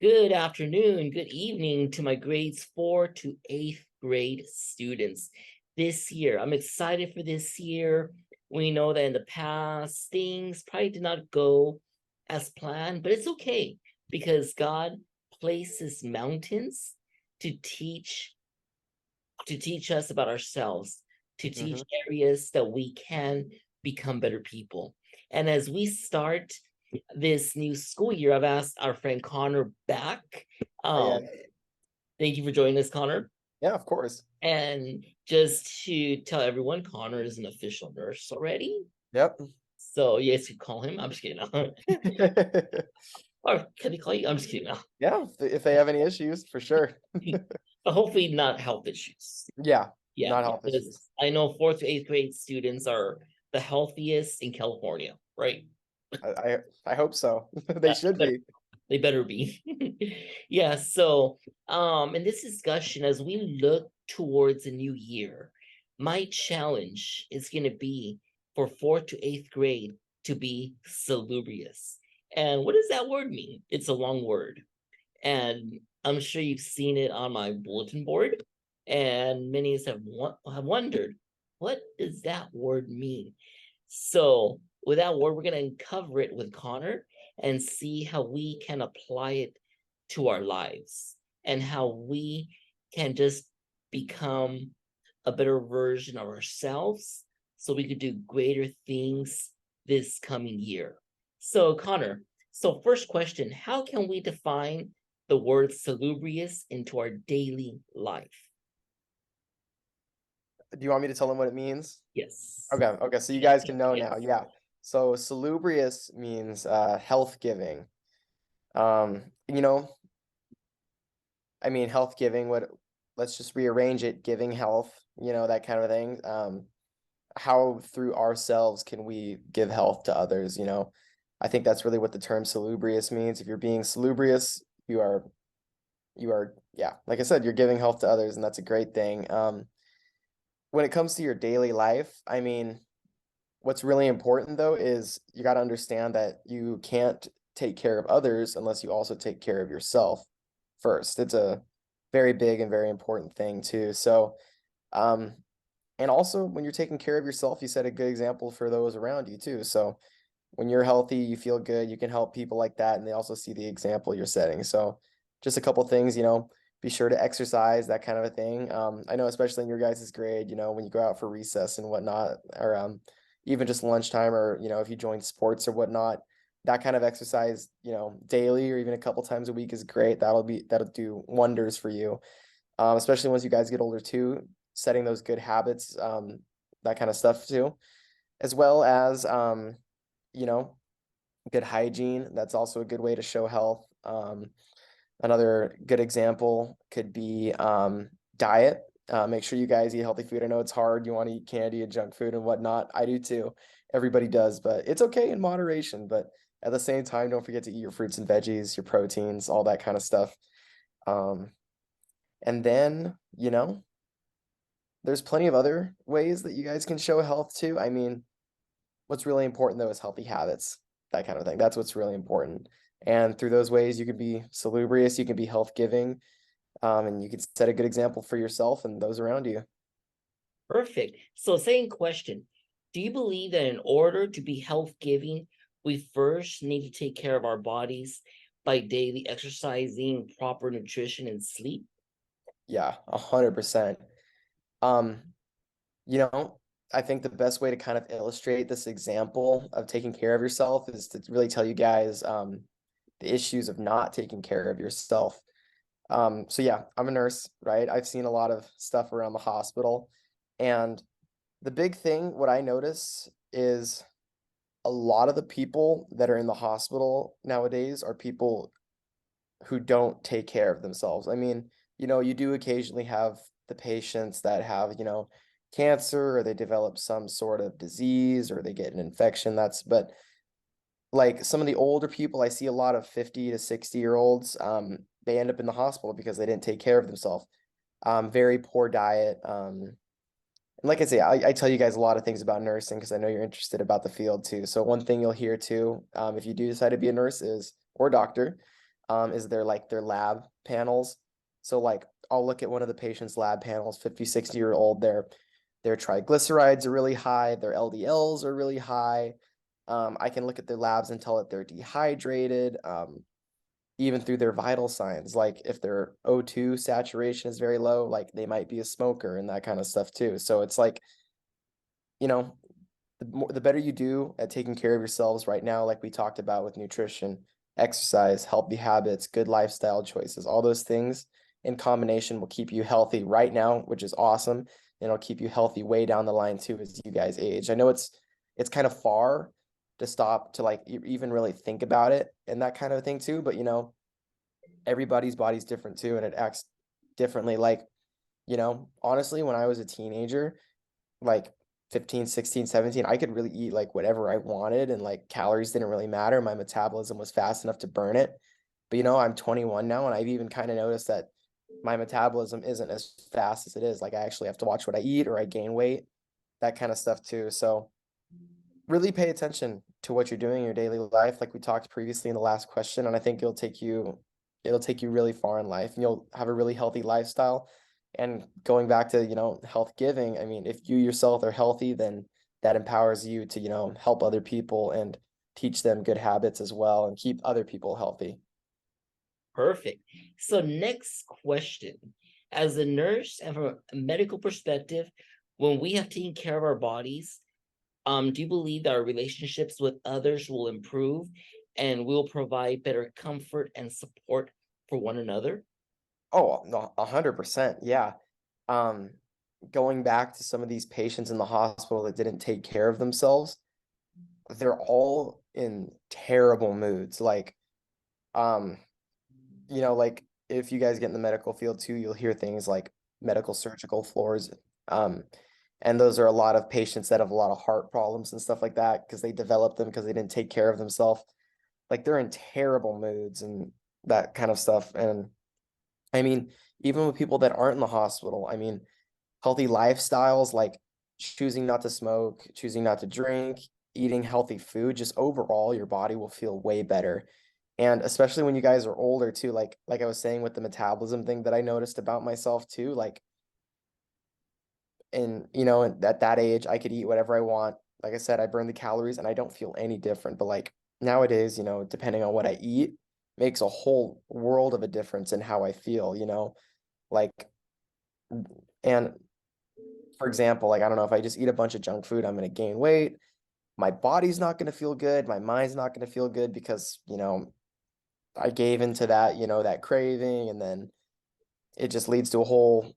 Good afternoon, good evening to my grades 4th to 8th grade students. This year, I'm excited for this year. We know that in the past, things probably did not go as planned, but it's okay because God places mountains to teach us about ourselves, to teach hmm areas that we can become better people. And as we start this new school year, I've asked our friend Connor back. Um, Yeah, Thank you for joining us, Connor. yeah, of course. And just to tell everyone, Connor is an official nurse already. Yep. So yes, you call him. I'm just kidding. Or can they call you? I'm just kidding. Yeah, if they have any issues, for sure. But hopefully not health issues. Yeah, Yeah, not health issues. because I know 4th to 8th grade students are the healthiest in California, right? I hope so. They should But be. they better be. Yeah, so in this discussion, as we look towards a new year, my challenge is gonna be for 4th to 8th grade to be salubrious. And what does that word mean? It's a long word. And I'm sure you've seen it on my bulletin board, and many have wondered, what does that word mean? So, with that word, we're going to uncover it with Connor and see how we can apply it to our lives and how we can just become a better version of ourselves so we could do greater things this coming year. So, Connor, so first question, how can we define the word salubrious into our daily life? Do you want me to tell them what it means? Yes. Okay, so you guys can know now. Yes. Yeah. So salubrious means health giving. You know, I mean health giving, what let's just rearrange it, giving health, that kind of thing. How through ourselves can we give health to others, I think that's really what the term salubrious means. If you're being salubrious, you are, yeah, like I said, you're giving health to others, and that's a great thing. When it comes to your daily life, I mean, what's really important though is you got to understand that you can't take care of others unless you also take care of yourself first. It's a very big and very important thing too. So, um, and also when you're taking care of yourself, you set a good example for those around you too. So when you're healthy, you feel good, you can help people like that, and they also see the example you're setting. So just a couple things, be sure to exercise, that kind of a thing. I know especially in your guys' grade, when you go out for recess and whatnot, or even just lunchtime, or if you join sports or whatnot, that kind of exercise, daily or even a couple times a week is great. That'll do wonders for you. Especially once you guys get older too, setting those good habits, that kind of stuff too, as well as you know, good hygiene. That's also a good way to show health. Another good example could be diet. Make sure you guys eat healthy food. I know it's hard. You want to eat candy and junk food and whatnot. I do too. Everybody does, but it's okay in moderation. But at the same time, don't forget to eat your fruits and veggies, your proteins, all that kind of stuff. Um, and then, there's plenty of other ways that you guys can show health too. I mean, what's really important though is healthy habits, that kind of thing. That's what's really important. And through those ways, you can be salubrious, you can be health giving, and you can set a good example for yourself and those around you. Perfect. So, same question. Do you believe that in order to be health giving, we first need to take care of our bodies by daily exercising, proper nutrition, and sleep? Yeah, 100%. Um, you know, I think the best way to kind of illustrate this example of taking care of yourself is to really tell you guys the issues of not taking care of yourself. So yeah, I'm a nurse, right? I've seen a lot of stuff around the hospital. And the big thing, what I notice is a lot of the people that are in the hospital nowadays are people who don't take care of themselves. I mean, you do occasionally have the patients that have, cancer, or they develop some sort of disease, or they get an infection. But like some of the older people, I see a lot of 50 to 60-year-olds, they end up in the hospital because they didn't take care of themselves. Very poor diet. And like I say, I tell you guys a lot of things about nursing because I know you're interested about the field too. So one thing you'll hear too, if you do decide to be a nurse is, or doctor, is their lab panels. So like I'll look at one of the patient's lab panels, 50, 60-year-old, their triglycerides are really high, their LDLs are really high. I can look at their labs and tell that they're dehydrated, even through their vital signs. Like if their O2 saturation is very low, like they might be a smoker and that kind of stuff too. So it's like, you know, the better you do at taking care of yourselves right now, like we talked about with nutrition, exercise, healthy habits, good lifestyle choices, all those things in combination will keep you healthy right now, which is awesome. And it'll keep you healthy way down the line too as you guys age. I know it's kind of far to stop to like even really think about it and that kind of thing too, but everybody's body's different too and it acts differently. Like, honestly, when I was a teenager, like 15, 16, 17, I could really eat like whatever I wanted and like calories didn't really matter. My metabolism was fast enough to burn it. But I'm 21 now and I've even kind of noticed that my metabolism isn't as fast as it is. Like I actually have to watch what I eat or I gain weight, that kind of stuff too. So really pay attention to what you're doing in your daily life, like we talked previously in the last question. And I think it'll take you really far in life and you'll have a really healthy lifestyle. And going back to, health giving, I mean, if you yourself are healthy, then that empowers you to, help other people and teach them good habits as well and keep other people healthy. Perfect. So next question. As a nurse and from a medical perspective, when we have taken care of our bodies, do you believe that our relationships with others will improve and will provide better comfort and support for one another? Oh, no, 100%. Yeah. Um, Going back to some of these patients in the hospital that didn't take care of themselves, they're all in terrible moods. Like, um, like if you guys get in the medical field too, you'll hear things like medical surgical floors. Um, and those are a lot of patients that have a lot of heart problems and stuff like that because they developed them because they didn't take care of themselves. Like they're in terrible moods and that kind of stuff. And I mean, even with people that aren't in the hospital, I mean, healthy lifestyles like choosing not to smoke, choosing not to drink, eating healthy food, just overall your body will feel way better. And especially when you guys are older too, like I was saying with the metabolism thing that I noticed about myself too, like at that age I could eat whatever I want. Like I said, I burn the calories and I don't feel any different. But like nowadays, depending on what I eat, makes a whole world of a difference in how I feel. Like and for example, like I don't know if I just eat a bunch of junk food, I'm going to gain weight. My body's not going to feel good. My mind's not going to feel good because, I gave into that, that craving. And then it just leads to a whole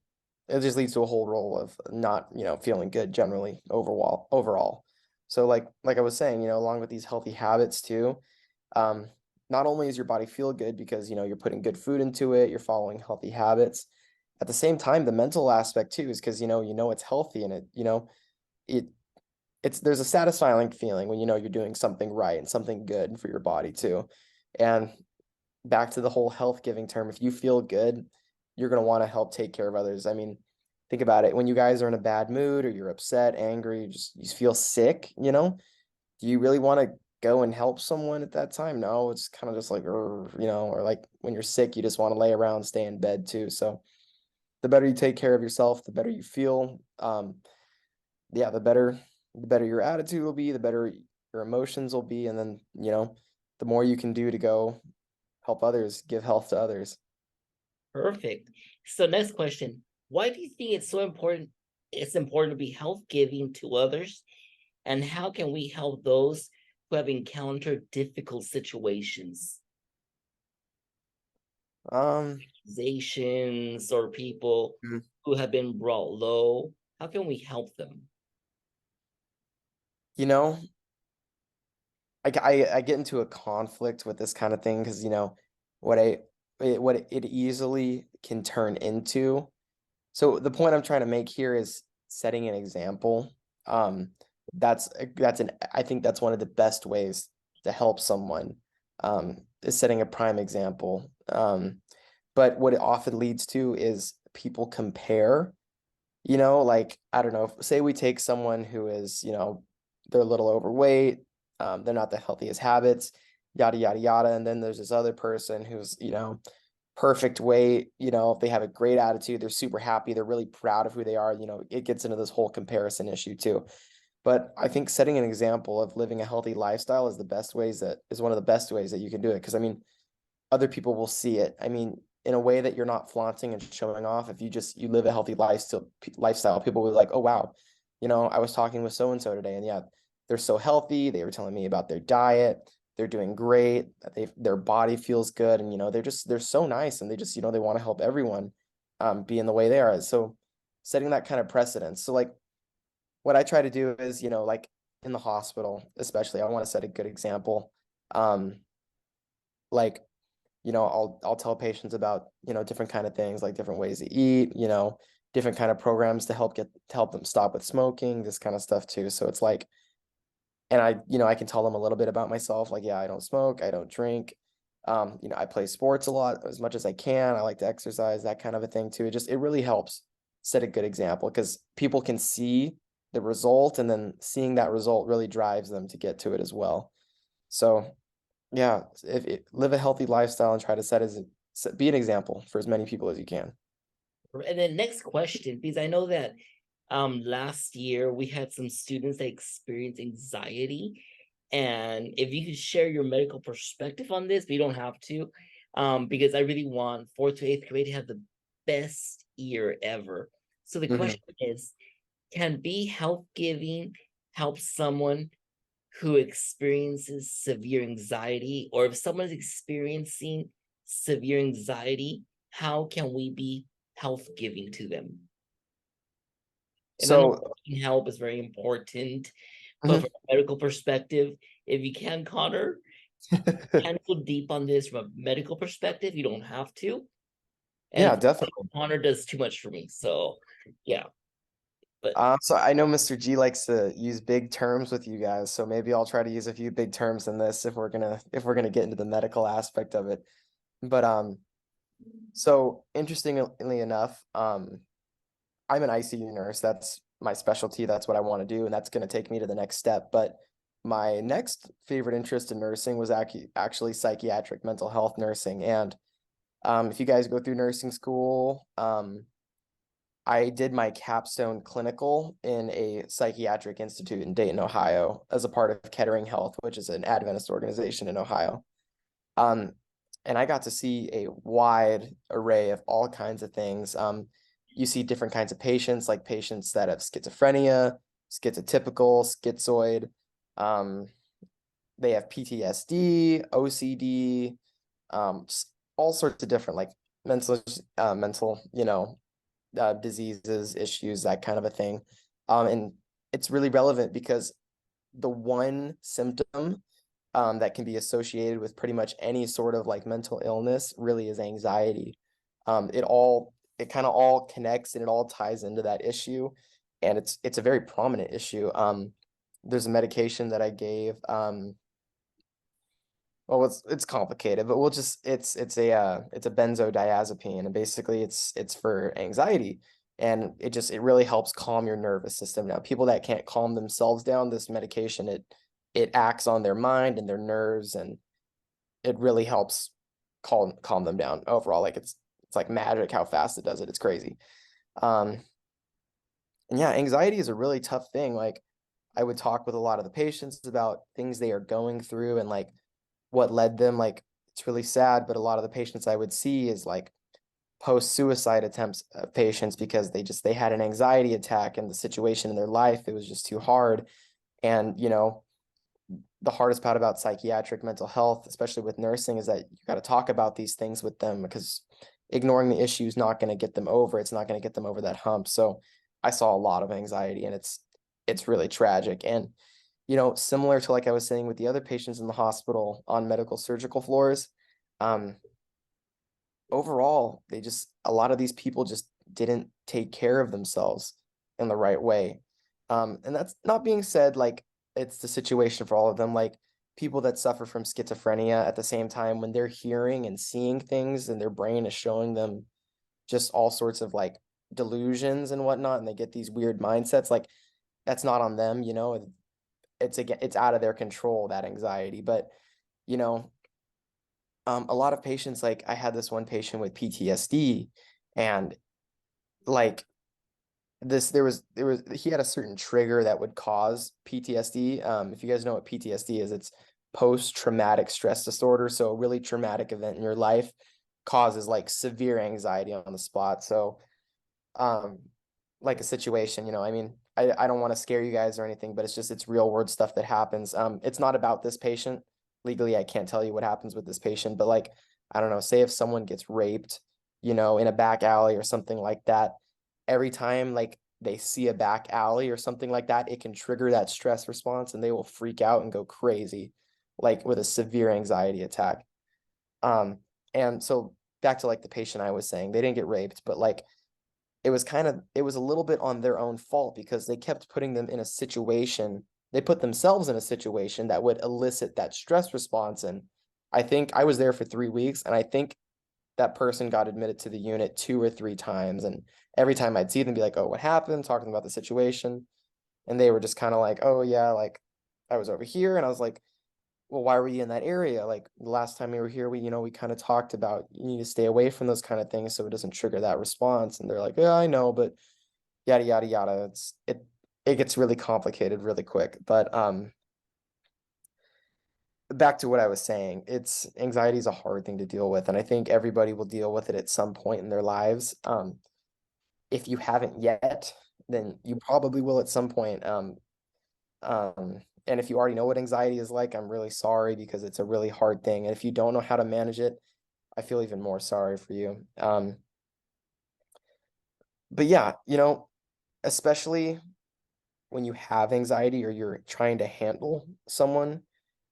role of not, feeling good generally overall. So like I was saying, along with these healthy habits too, um, not only is your body feel good because, you're putting good food into it, you're following healthy habits. At the same time, the mental aspect too is because, it's healthy and it there's a satisfying feeling when you're doing something right and something good for your body too. And back to the whole health giving term, if you feel good, you're going to want to help take care of others. I mean, think about it. When you guys are in a bad mood or you're upset, angry, you feel sick, do you really want to go and help someone at that time? No, it's kind of just like, or like when you're sick, you just want to lay around, stay in bed too. So the better you take care of yourself, the better you feel. Yeah, the better your attitude will be, the better your emotions will be, and then, the more you can do to go help others, give health to others. Perfect. So next question. Why do you think it's important to be health giving to others? And how can we help those who have encountered difficult situations? Um, Organizations or people Mm. who have been brought low. How can we help them? you know, I get into a conflict with this kind of thing because what I what it easily can turn into. So the point I'm trying to make here is setting an example. Um, I think that's one of the best ways to help someone. Is setting a prime example. But what it often leads to is people compare. Like I don't know, say we take someone who is, they're a little overweight, they're not the healthiest habits, yada yada yada. And then there's this other person who's, perfect weight, they have a great attitude, they're super happy, they're really proud of who they are, it gets into this whole comparison issue too. But I think setting an example of living a healthy lifestyle is one of the best ways that you can do it. Because I mean, other people will see it. I mean, in a way that you're not flaunting and showing off. If you live a healthy lifestyle, people will be like, oh wow, I was talking with so and so today, and yeah, they're so healthy. They were telling me about their diet. They're doing great. Their body feels good, and they're so nice, and they just they want to help everyone, be in the way they are. So setting that kind of precedence. So like what I try to do is, like in the hospital, especially, I want to set a good example. Um, like, I'll tell patients about, different kind of things, like different ways to eat, different kind of programs to help them stop with smoking, this kind of stuff too. So it's like, and I can tell them a little bit about myself, like, yeah, I don't smoke, I don't drink. I play sports a lot as much as I can. I like to exercise, that kind of a thing too. It really helps set a good example because people can see the result, and then seeing that result really drives them to get to it as well. So yeah, live a healthy lifestyle and try to be an example for as many people as you can. And then next question, because I know that last year we had some students that experienced anxiety. And if you could share your medical perspective on this, but you don't have to, because I really want fourth to eighth grade to have the best year ever. So the Mhm. question is, can be health giving help someone who experiences severe anxiety, or if someone's experiencing severe anxiety, how can we be health giving to them? And I know So, seeking help is very important, but mhm. from a medical perspective, if you can, Connor, can go deep on this from a medical perspective. You don't have to. Yeah, And definitely. Connor does too much for me. So yeah, but So I know Mr. G likes to use big terms with you guys, so maybe I'll try to use a few big terms in this if we're gonna get into the medical aspect of it. But so interestingly enough, I'm an ICU nurse. That's my specialty. That's what I want to do, and that's going to take me to the next step. But my next favorite interest in nursing was actually psychiatric mental health nursing. And if you guys go through nursing school, I did my capstone clinical in a psychiatric institute in Dayton, Ohio, as a part of Kettering Health, which is an Adventist organization in Ohio. Um, and I got to see a wide array of all kinds of things. You see different kinds of patients, like patients that have schizophrenia, schizotypical, schizoid. Um, they have PTSD, OCD, all sorts of different like mental, diseases, issues, that kind of a thing. And it's really relevant because the one symptom that can be associated with pretty much any sort of like mental illness really is anxiety. It kind of all connects and it all ties into that issue, and it's a very prominent issue. There's a medication that I gave. Well, it's complicated, but we'll just it's a benzodiazepine, and basically it's for anxiety, and it really helps calm your nervous system. Now, people that can't calm themselves down, this medication it acts on their mind and their nerves, and it really helps calm them down overall. Like it's like magic how fast it does it. It's crazy. Um, and yeah, anxiety is a really tough thing. Like I would talk with a lot of the patients about things they are going through and like what led them. Like it's really sad, but a lot of the patients I would see is like post-suicide attempts patients because they had an anxiety attack and the situation in their life, it was just too hard. And the hardest part about psychiatric mental health, especially with nursing, is that you got to talk about these things with them because ignoring the issue is not going to get them over. It's not going to get them over that hump. So I saw a lot of anxiety, and it's really tragic. And similar to like I was saying with the other patients in the hospital on medical surgical floors, um, overall, a lot of these people just didn't take care of themselves in the right way. And that's not being said like it's the situation for all of them. Like people that suffer from schizophrenia at the same time, when they're hearing and seeing things and their brain is showing them just all sorts of like delusions and whatnot, and they get these weird mindsets, like that's not on them, it's again, it's out of their control, that anxiety. But you know, a lot of patients, like I had this one patient with PTSD, and like this there was he had a certain trigger that would cause PTSD. If you guys know what PTSD is, it's post-traumatic stress disorder. So a really traumatic event in your life causes like severe anxiety on the spot. So um like a situation, I mean, I don't want to scare you guys or anything, but it's real world stuff that happens. It's not about this patient. Legally, I can't tell you what happens with this patient, but like, I don't know, say if someone gets raped, in a back alley or something like that, every time like they see a back alley or something like that, it can trigger that stress response and they will freak out and go crazy, like with a severe anxiety attack. Um, and so back to like the patient I was saying, they didn't get raped, but like it was a little bit on their own fault because they kept putting them in a situation, they put themselves in a situation that would elicit that stress response. And I think I was there for 3 weeks, and I think that person got admitted to the unit 2 or 3 times. And every time I'd see them be like, "Oh, what happened?" Talking about the situation. And they were just kind of like, "Oh yeah, like I was over here." And I was like, "Well, why were you in that area? Like the last time we were here, we kind of talked about you need to stay away from those kind of things so it doesn't trigger that response." And they're like, "Yeah, I know, but yada yada yada." It gets really complicated really quick. But back to what I was saying, it's anxiety is a hard thing to deal with, and I think everybody will deal with it at some point in their lives. If you haven't yet, then you probably will at some point. And if you already know what anxiety is like, I'm really sorry because it's a really hard thing. And if you don't know how to manage it, I feel even more sorry for you. But yeah, especially when you have anxiety or you're trying to handle someone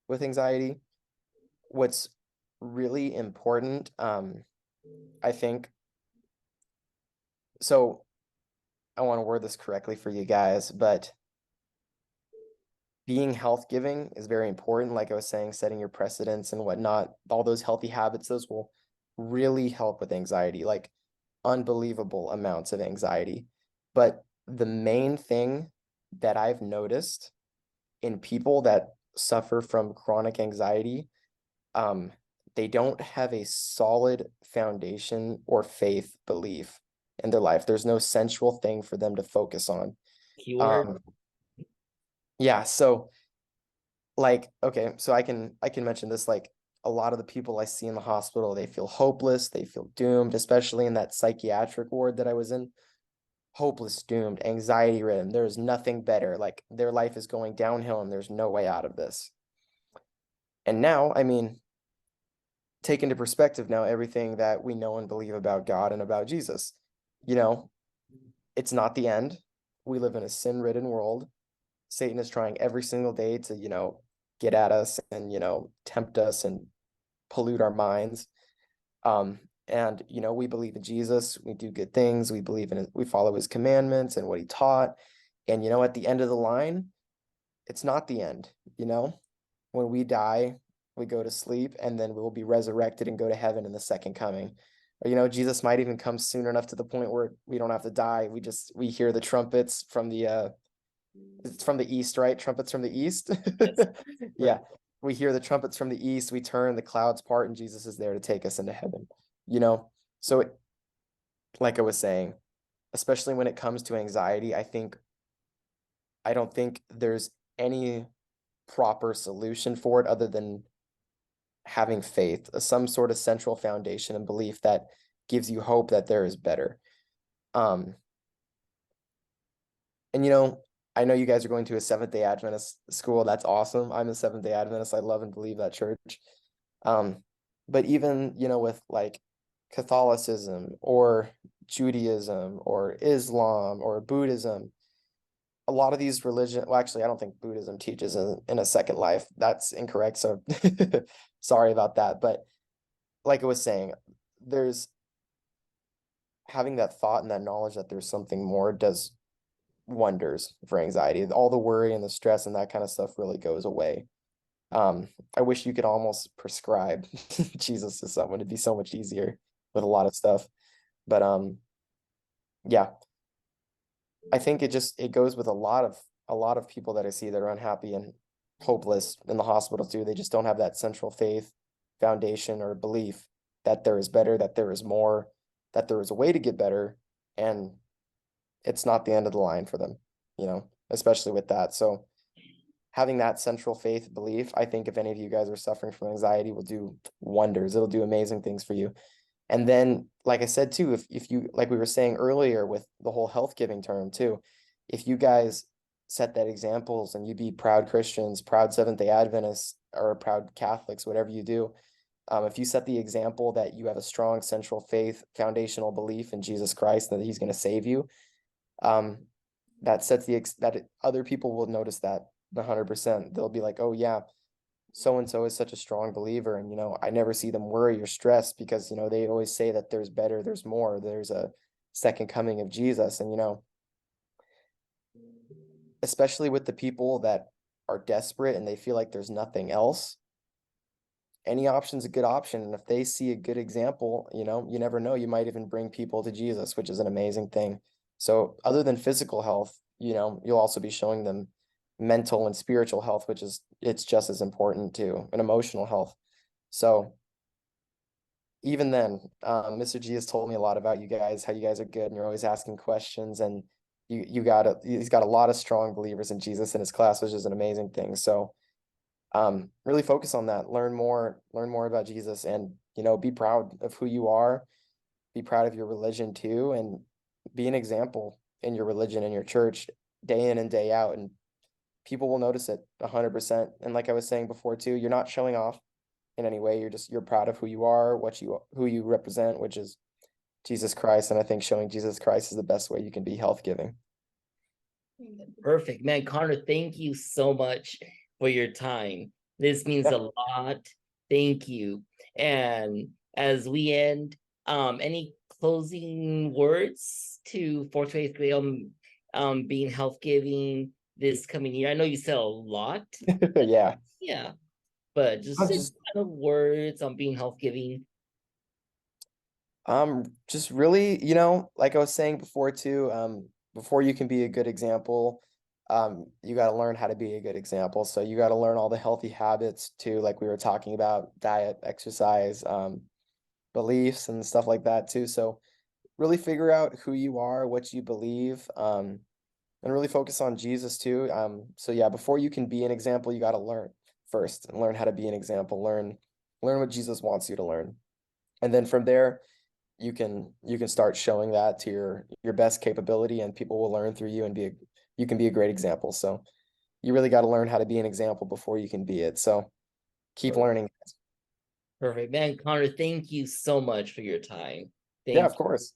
with anxiety, what's really important, I think, so I want to word this correctly for you guys, but being health giving is very important. Like I was saying, setting your precedents and whatnot, all those healthy habits, those will really help with anxiety, like unbelievable amounts of anxiety. But the main thing that I've noticed in people that suffer from chronic anxiety, um, they don't have a solid foundation or faith belief in their life. There's no central thing for them to focus on. Keyword. Um, yeah, so like, okay, so I can mention this, like a lot of the people I see in the hospital, they feel hopeless, they feel doomed, especially in that psychiatric ward that I was in. Hopeless, doomed, anxiety ridden. There's nothing better. Like their life is going downhill and there's no way out of this. And now, I mean, take into perspective now everything that we know and believe about God and about Jesus. You know, it's not the end. We live in a sin-ridden world. Satan is trying every single day to, get at us and, tempt us and pollute our minds. And we believe in Jesus, we do good things, we believe in it, we follow his commandments and what he taught. And at the end of the line, it's not the end, when we die, we go to sleep and then we'll be resurrected and go to heaven in the second coming. Or Jesus might even come soon enough to the point where we don't have to die. We hear the trumpets from the it's from the east, right? Trumpets from the east. Yes. Yeah. We hear the trumpets from the east, we turn, the clouds part, and Jesus is there to take us into heaven. You know? So like I was saying, especially when it comes to anxiety, I don't think there's any proper solution for it other than having faith, some sort of central foundation and belief that gives you hope that there is better. Um, and I know you guys are going to a Seventh-day Adventist school. That's awesome. I'm a Seventh-day Adventist. I love and believe that church. But even, with like Catholicism or Judaism or Islam or Buddhism, a lot of these religion, well, actually, I don't think Buddhism teaches in a second life. That's incorrect. So sorry about that. But like I was saying, there's having that thought and that knowledge that there's something more does wonders for anxiety. All the worry and the stress and that kind of stuff really goes away. I wish you could almost prescribe Jesus to someone. It'd be so much easier with a lot of stuff. But yeah, I think it goes with a lot of people that I see that are unhappy, and hopeless in the hospital too. They just don't have that central faith foundation or belief that there is better, that there is more, that there is a way to get better, and it's not the end of the line for them, especially with that. So having that central faith belief, I think if any of you guys are suffering from anxiety, will do wonders. It'll do amazing things for you. And then, like I said too, if you, like we were saying earlier with the whole health giving term too, if you guys set that examples and you be proud Christians, proud Seventh-day Adventists, or proud Catholics, whatever you do, if you set the example that you have a strong central faith, foundational belief in Jesus Christ, that he's going to save you, that sets other people will notice that 100%. They'll be like, oh yeah, so and so is such a strong believer, and I never see them worry or stress because they always say that there's better, there's more, there's a second coming of Jesus. And especially with the people that are desperate and they feel like there's nothing else, any option's a good option. And if they see a good example, you never know, you might even bring people to Jesus, which is an amazing thing. So other than physical health, you'll also be showing them mental and spiritual health, it's just as important too, and emotional health. So even then, Mr. G has told me a lot about you guys, how you guys are good, and you're always asking questions, and he's got a lot of strong believers in Jesus in his class, which is an amazing thing. So really focus on that, learn more about Jesus, and be proud of who you are, be proud of your religion too, and be an example in your religion and your church day in and day out, and people will notice it 100%. And like I was saying before too, you're not showing off in any way. You're proud of who you are, who you represent, which is Jesus Christ. And I think showing Jesus Christ is the best way you can be health giving. Perfect, man. Connor, thank you so much for your time. This means Yeah. a lot. Thank you. And as we end, any closing words for today's grade being health giving this coming year? I know you said a lot. Yeah. Yeah, but just kind of words on being health giving. Just really, like I was saying before too, before you can be a good example, you got to learn how to be a good example. So you got to learn all the healthy habits too, like we were talking about, diet, exercise, beliefs and stuff like that too. So really figure out who you are, what you believe, and really focus on Jesus too. So yeah, before you can be an example, you got to learn first and learn how to be an example, learn what Jesus wants you to learn. And then from there, you can start showing that to your best capability, and people will learn through you, and you can be a great example. So you really got to learn how to be an example before you can be it. So keep learning. Perfect, man. Connor, thank you so much for your time. Yeah, Thank of you. course.